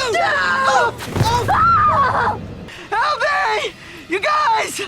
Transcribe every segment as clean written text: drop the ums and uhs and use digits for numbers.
Help me! You guys!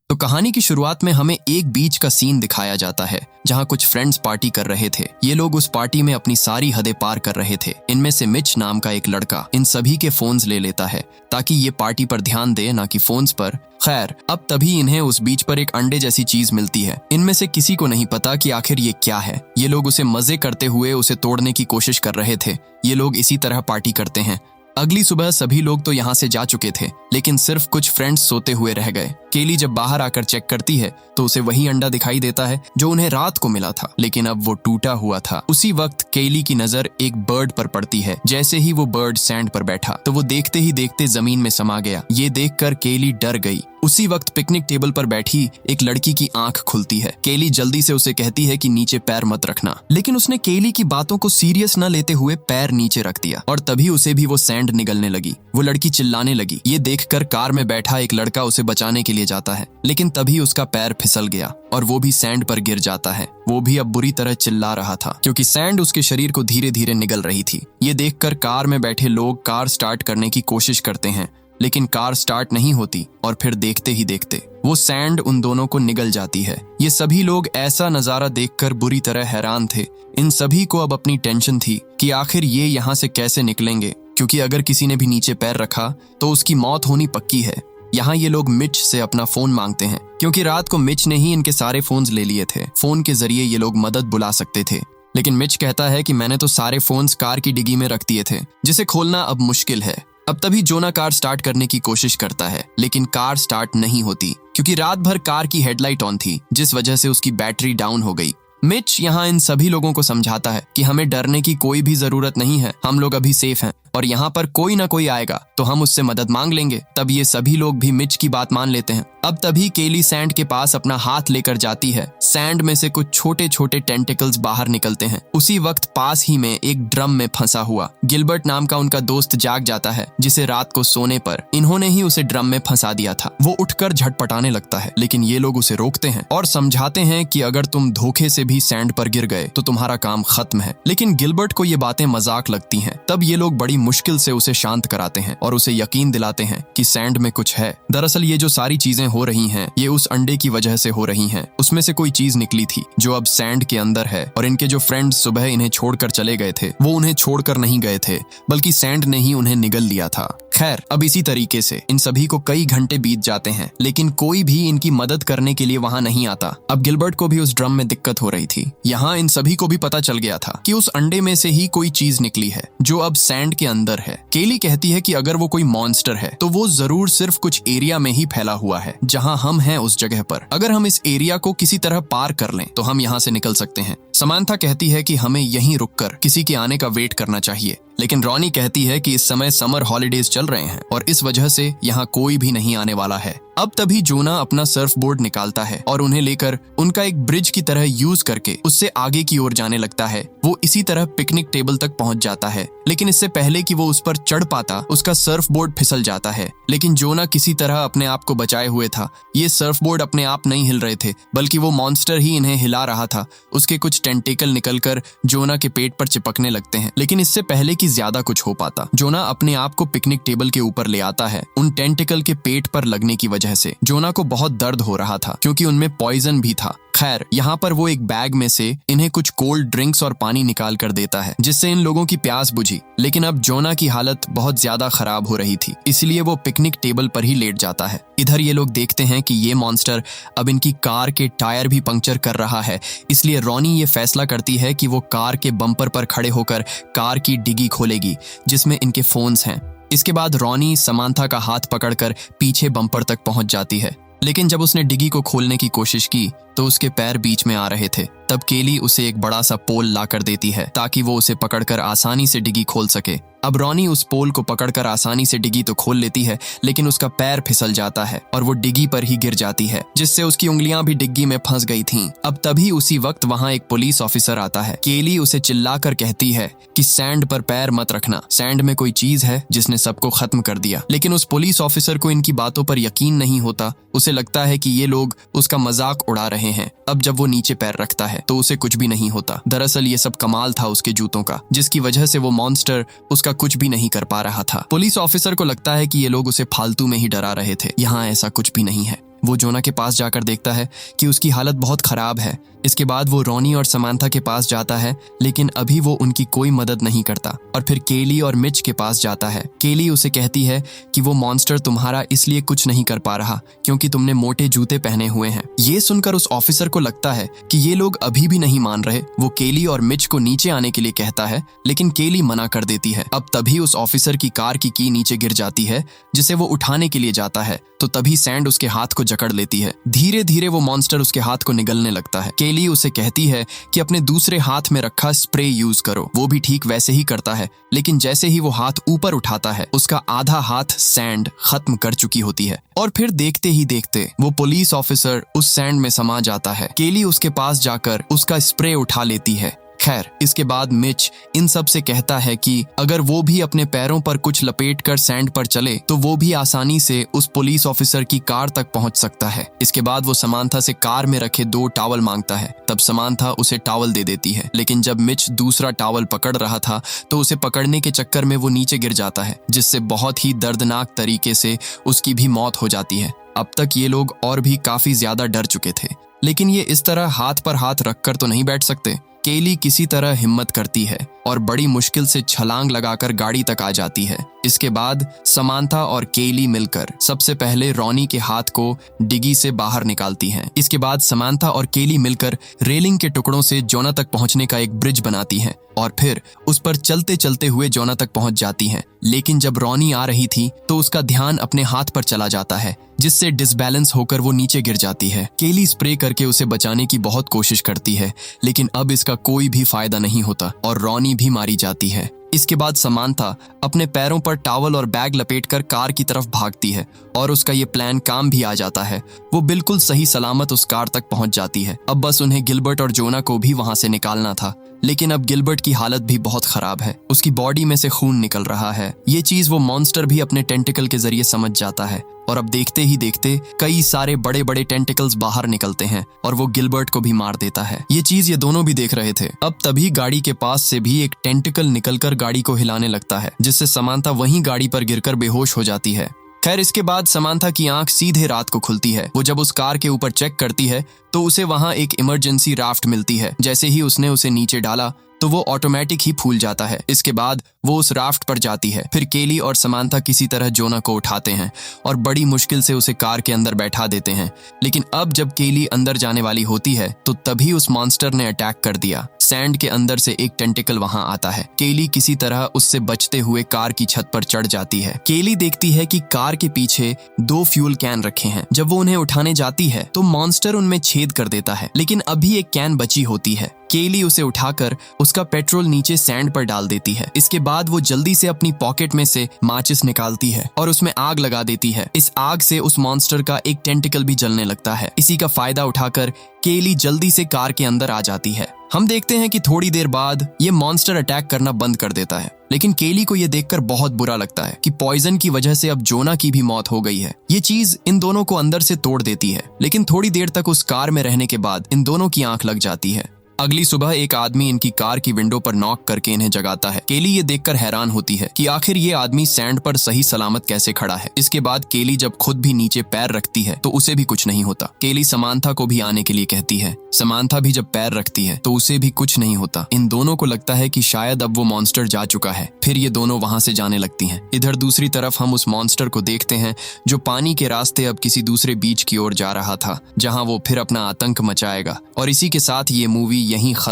तो कहानी की शुरुआत में हमें एक बीच का सीन दिखाया जाता है जहां कुछ फ्रेंड्स पार्टी कर रहे थे। ये लोग उस पार्टी में अपनी सारी हदें पार कर रहे थे। इनमें से मिच नाम का एक लड़का इन सभी के फोन्स ले लेता है ताकि ये पार्टी पर ध्यान दे, ना कि फोन्स पर। खैर, अब तभी इन्हें उस बीच पर एक अंडे जैसी चीज मिलती है। इनमें से किसी को नहीं पता कि आखिर ये क्या है। ये लोग उसे मजे करते हुए उसे तोड़ने की कोशिश कर रहे थे। ये लोग इसी तरह पार्टी करते हैं। अगली सुबह सभी लोग तो यहाँ से जा चुके थे, लेकिन सिर्फ कुछ फ्रेंड्स सोते हुए रह गए। केली जब बाहर आकर चेक करती है तो उसे वही अंडा दिखाई देता है जो उन्हें रात को मिला था, लेकिन अब वो टूटा हुआ था। उसी वक्त केली की नजर एक बर्ड पर पड़ती है। जैसे ही वो बर्ड सैंड पर बैठा तो वो देखते ही देखते जमीन में समा गया। ये देखकर केली डर गई। उसी वक्त पिकनिक टेबल पर बैठी एक लड़की की आंख खुलती है। केली जल्दी से उसे कहती है कि नीचे पैर मत रखना, लेकिन उसने केली की बातों को सीरियस न लेते हुए पैर नीचे रख दिया और तभी उसे भी वो सैंड निगलने लगी। वो लड़की चिल्लाने लगी। ये देखकर कार में बैठा एक लड़का उसे बचाने के लिए जाता है, लेकिन तभी उसका पैर फिसल गया और वो भी सैंड पर गिर जाता है। वो भी अब बुरी तरह चिल्ला रहा था क्योंकि सैंड उसके शरीर को धीरे धीरे निगल रही थी। ये देखकर कार में बैठे लोग कार स्टार्ट करने की कोशिश करते हैं, लेकिन कार स्टार्ट नहीं होती और फिर देखते ही देखते वो सैंड उन दोनों को निगल जाती है। ये सभी लोग ऐसा नजारा देखकर बुरी तरह हैरान थे। इन सभी को अब अपनी टेंशन थी कि आखिर ये यहाँ से कैसे निकलेंगे, क्योंकि अगर किसी ने भी नीचे पैर रखा तो उसकी मौत होनी पक्की है। यहाँ ये लोग मिच से अपना फोन मांगते हैं, क्योंकि रात को मिच ने ही इनके सारे फोन्स ले लिए थे। फोन के जरिए ये लोग मदद बुला सकते थे, लेकिन मिच कहता है कि मैंने तो सारे फोन्स कार की डिग्गी में रख दिए थे, जिसे खोलना अब मुश्किल है। अब तभी जोना कार स्टार्ट करने की कोशिश करता है, लेकिन कार स्टार्ट नहीं होती क्योंकि रात भर कार की हेडलाइट ऑन थी, जिस वजह से उसकी बैटरी डाउन हो गई। मिच यहाँ इन सभी लोगों को समझाता है कि हमें डरने की कोई भी जरूरत नहीं है, हम लोग अभी सेफ हैं और यहाँ पर कोई ना कोई आएगा तो हम उससे मदद मांग लेंगे। तब ये सभी लोग भी मिच की बात मान लेते हैं। अब तभी केली सैंड के पास अपना हाथ लेकर जाती है। सैंड में से कुछ छोटे छोटे टेंटिकल्स बाहर निकलते हैं। उसी वक्त पास ही में एक ड्रम में फंसा हुआ गिलबर्ट नाम का उनका दोस्त जाग जाता है, जिसे रात को सोने पर इन्होंने ही उसे ड्रम में फंसा दिया था। वो उठकर झटपटाने लगता है, लेकिन ये लोग उसे रोकते हैं और समझाते हैं कि अगर तुम धोखे से भी सैंड पर गिर गए तो तुम्हारा काम खत्म है। लेकिन गिलबर्ट को ये बातें मजाक लगती हैं। तब ये लोग बड़ी मुश्किल से उसे शांत कराते हैं और उसे यकीन दिलाते हैं कि सैंड में कुछ है। दरअसल ये जो सारी चीजें हो रही हैं, ये उस अंडे की वजह से हो रही हैं। उसमें से कोई चीज निकली थी जो अब सैंड के अंदर है, और इनके जो फ्रेंड्स सुबह इन्हें छोड़कर चले गए थे, वो उन्हें छोड़कर नहीं गए थे, बल्कि सैंड ने ही उन्हें निगल लिया था। खैर, अब इसी तरीके से इन सभी को कई घंटे बीत जाते हैं, लेकिन कोई भी इनकी मदद करने के लिए वहां नहीं आता। अब गिलबर्ट को भी उस ड्रम में दिक्कत हो रही थी। यहाँ इन सभी को भी पता चल गया था कि उस अंडे में से ही कोई चीज निकली है जो अब सैंड के अंदर है। केली कहती है कि अगर वो कोई मॉन्स्टर है तो वो जरूर सिर्फ कुछ एरिया में ही फैला हुआ है, जहां हम हैं उस जगह पर। अगर हम इस एरिया को किसी तरह पार कर लें तो हम यहाँ से निकल सकते हैं। समांथा कहती है कि हमें यहीं रुककर किसी के आने का वेट करना चाहिए, लेकिन रॉनी कहती है कि इस समय समर हॉलिडेज चल रहे हैं और इस वजह से यहाँ कोई भी नहीं आने वाला है। अब तभी जोना अपना सर्फ बोर्ड निकालता है और उन्हें लेकर उनका एक ब्रिज की तरह यूज करके उससे आगे की ओर जाने लगता है। वो इसी तरह पिकनिक टेबल तक पहुंच जाता है, लेकिन इससे पहले कि वो उस पर चढ़ पाता उसका सर्फ बोर्ड फिसल जाता है। लेकिन जोना किसी तरह अपने आप को बचाए हुए था। ये सर्फ बोर्ड अपने आप नहीं हिल रहे थे, बल्कि वो मॉन्स्टर ही इन्हें हिला रहा था। उसके कुछ टेंटिकल निकलकर जोना के पेट पर चिपकने लगते हैं, लेकिन इससे पहले कि ज्यादा कुछ हो पाता, जोना अपने आप को पिकनिक टेबल के ऊपर ले आता है। उन टेंटिकल के पेट पर लगने की वजह से जोना को बहुत दर्द हो रहा था, क्योंकि उनमें पॉइजन भी था। खैर, यहाँ पर वो एक बैग में से इन्हें कुछ कोल्ड ड्रिंक्स और पानी निकाल कर देता है, जिससे इन लोगों की प्यास बुझी। लेकिन अब जोना की हालत बहुत ज्यादा खराब हो रही थी, इसलिए वो पिकनिक टेबल पर ही लेट जाता है। इधर ये लोग देखते हैं कि ये मॉन्स्टर अब इनकी कार के टायर भी पंक्चर कर रहा है, इसलिए रॉनी ये फैसला करती है कि वो कार के बम्पर पर खड़े होकर कार की डिग्गी खोलेगी जिसमें इनके फोन्स हैं। इसके बाद रॉनी समांथा का हाथ पकड़कर पीछे बम्पर तक पहुंच जाती है, लेकिन जब उसने डिग्गी को खोलने की कोशिश की तो उसके पैर बीच में आ रहे थे। तब केली उसे एक बड़ा सा पोल ला कर देती है ताकि वो उसे पकड़कर आसानी से डिग्गी खोल सके। अब रॉनी उस पोल को पकड़कर आसानी से डिगी तो खोल लेती है, लेकिन उसका पैर फिसल जाता है और वो डिगी पर ही गिर जाती है, जिससे उसकी उंगलियां भी डिग्गी में फंस गई थीं। अब तभी उसी वक्त वहां एक पुलिस ऑफिसर आता है। केली उसे चिल्लाकर कहती है कि सैंड पर पैर मत रखना, सैंड में कोई चीज है जिसने सबको खत्म कर दिया। लेकिन उस पुलिस ऑफिसर को इनकी बातों पर यकीन नहीं होता। उसे लगता है कि ये लोग उसका मजाक उड़ा रहे हैं। अब जब वो नीचे पैर रखता है तो उसे कुछ भी नहीं होता। दरअसल ये सब कमाल था उसके जूतों का, जिसकी वजह से वो मॉन्स्टर उसका कुछ भी नहीं कर पा रहा था। पुलिस ऑफिसर को लगता है कि ये लोग उसे फालतू में ही डरा रहे थे। यहाँ ऐसा कुछ भी नहीं है। वो जोना के पास जाकर देखता है कि उसकी हालत बहुत खराब है। इसके बाद वो रॉनी और समांथा के पास जाता है, लेकिन अभी वो उनकी कोई मदद नहीं करता। और फिर केली और मिच के पास जाता है। केली उसे कहती है कि वो मॉन्स्टर तुम्हारा इसलिए कुछ नहीं कर पा रहा क्योंकि तुमने मोटे जूते पहने हुए हैं। ये सुनकर उस ऑफिसर को लगता है कि ये लोग अभी भी नहीं मान रहे। वो केली और मिच को नीचे आने के लिए कहता है, लेकिन केली मना कर देती है। अब तभी उस ऑफिसर की कार की नीचे गिर जाती है, जिसे वो उठाने के लिए जाता है तो तभी सैंड उसके हाथ को जकड़ लेती है। धीरे धीरे वो मॉन्स्टर उसके हाथ को निगलने लगता है। केली उसे कहती है कि अपने दूसरे हाथ में रखा स्प्रे यूज करो। वो भी ठीक वैसे ही करता है, लेकिन जैसे ही वो हाथ ऊपर उठाता है उसका आधा हाथ सैंड खत्म कर चुकी होती है। और फिर देखते ही देखते वो पुलिस ऑफिसर उस सैंड में समा जाता है। केली उसके पास जाकर उसका स्प्रे उठा लेती है। खैर, इसके बाद मिच इन सब से कहता है कि अगर वो भी अपने पैरों पर कुछ लपेटकर सैंड पर चले तो वो भी आसानी से उस पुलिस ऑफिसर की कार तक पहुंच सकता है। इसके बाद वो समांथा से कार में रखे 2 टॉवल मांगता है। तब समांथा उसे टॉवल दे देती है, लेकिन जब मिच दूसरा टॉवल पकड़ रहा था तो उसे पकड़ने के चक्कर में वो नीचे गिर जाता है, जिससे बहुत ही दर्दनाक तरीके से उसकी भी मौत हो जाती है। अब तक ये लोग और भी काफी ज्यादा डर चुके थे, लेकिन ये इस तरह हाथ पर हाथ रखकर तो नहीं बैठ सकते। केली किसी तरह हिम्मत करती है और बड़ी मुश्किल से छलांग लगाकर गाड़ी तक आ जाती है। इसके बाद समांथा और केली मिलकर सबसे पहले रॉनी के हाथ को डिगी से बाहर निकालती हैं। इसके बाद समांथा और केली मिलकर रेलिंग के टुकड़ों से जोना तक पहुंचने का एक ब्रिज बनाती हैं और फिर उस पर चलते चलते हुए जोना तक पहुंच जाती हैं। लेकिन जब रॉनी आ रही थी तो उसका ध्यान अपने हाथ पर चला जाता है, जिससे डिसबैलेंस होकर वो नीचे गिर जाती है। केली स्प्रे करके उसे बचाने की बहुत कोशिश करती है, लेकिन अब इसका कोई भी फायदा नहीं होता और रॉनी भी मारी जाती है। इसके बाद समांथा अपने पैरों पर टॉवल और बैग लपेटकर कार की तरफ भागती है और उसका ये प्लान काम भी आ जाता है। वो बिल्कुल सही सलामत उस कार तक पहुंच जाती है। अब बस उन्हें गिलबर्ट और जोना को भी वहां से निकालना था, लेकिन अब गिलबर्ट की हालत भी बहुत खराब है। उसकी बॉडी में से खून निकल रहा है। ये चीज वो मॉन्स्टर भी अपने टेंटिकल के जरिए समझ जाता है और अब देखते ही देखते कई सारे बड़े बड़े टेंटिकल्स बाहर निकलते हैं और वो गिलबर्ट को भी मार देता है। ये चीज ये दोनों भी देख रहे थे। अब तभी गाड़ी के पास से भी एक टेंटिकल निकलकर गाड़ी को हिलाने लगता है, जिससे समांथा वहीं गाड़ी पर गिरकर बेहोश हो जाती है। खैर, इसके बाद समांथा की आंख सीधे रात को खुलती है। वो जब उस कार के ऊपर चेक करती है तो उसे वहां एक इमरजेंसी राफ्ट मिलती है। जैसे ही उसने उसे नीचे डाला तो वो ऑटोमेटिक ही फूल जाता है। इसके बाद वो उस राफ्ट पर जाती है। फिर केली और समांथा किसी तरह जोना को उठाते हैं और बड़ी मुश्किल से उसे कार के अंदर बैठा देते हैं। लेकिन अब जब केली अंदर जाने वाली होती है तो तभी उस मॉन्स्टर ने अटैक कर दिया। सैंड के अंदर से एक टेंटिकल वहां आता है। केली किसी तरह उससे बचते हुए कार की छत पर चढ़ जाती है। केली देखती है कि कार के पीछे 2 फ्यूल कैन रखे हैं। जब वो उन्हें उठाने जाती है तो मॉन्स्टर उनमें छेद कर देता है, लेकिन अभी एक कैन बची होती है। केली उसे उठाकर उसका पेट्रोल नीचे सैंड पर डाल देती है। इसके बाद वो जल्दी से अपनी पॉकेट में से माचिस निकालती है और उसमें आग लगा देती है। इस आग से उस मॉन्स्टर का एक टेंटिकल भी जलने लगता है। इसी का फायदा उठाकर केली जल्दी से कार के अंदर आ जाती है। हम देखते हैं कि थोड़ी देर बाद ये मॉन्स्टर अटैक करना बंद कर देता है, लेकिन केली को ये देखकर बहुत बुरा लगता है कि पॉइजन की वजह से अब जोना की भी मौत हो गई है। ये चीज इन दोनों को अंदर से तोड़ देती है, लेकिन थोड़ी देर तक उस कार में रहने के बाद इन दोनों की आंख लग जाती है। अगली सुबह एक आदमी इनकी कार की विंडो पर नॉक करके इन्हें जगाता है। केली ये देखकर हैरान होती है कि आखिर ये आदमी सैंड पर सही सलामत कैसे खड़ा है। इसके बाद केली जब खुद भी नीचे पैर रखती है तो उसे भी कुछ नहीं होता। केली समांथा को भी आने के लिए कहती है। समांथा भी जब पैर रखती है तो उसे भी कुछ नहीं होता। इन दोनों को लगता है कि शायद अब वो मॉन्स्टर जा चुका है। फिर ये दोनों वहां से जाने लगती हैं। इधर दूसरी तरफ हम उस मॉन्स्टर को देखते हैं जो पानी के रास्ते अब किसी दूसरे बीच की ओर जा रहा था, जहां वो फिर अपना आतंक मचाएगा। और इसी के साथ ये मूवी यहीं खत्म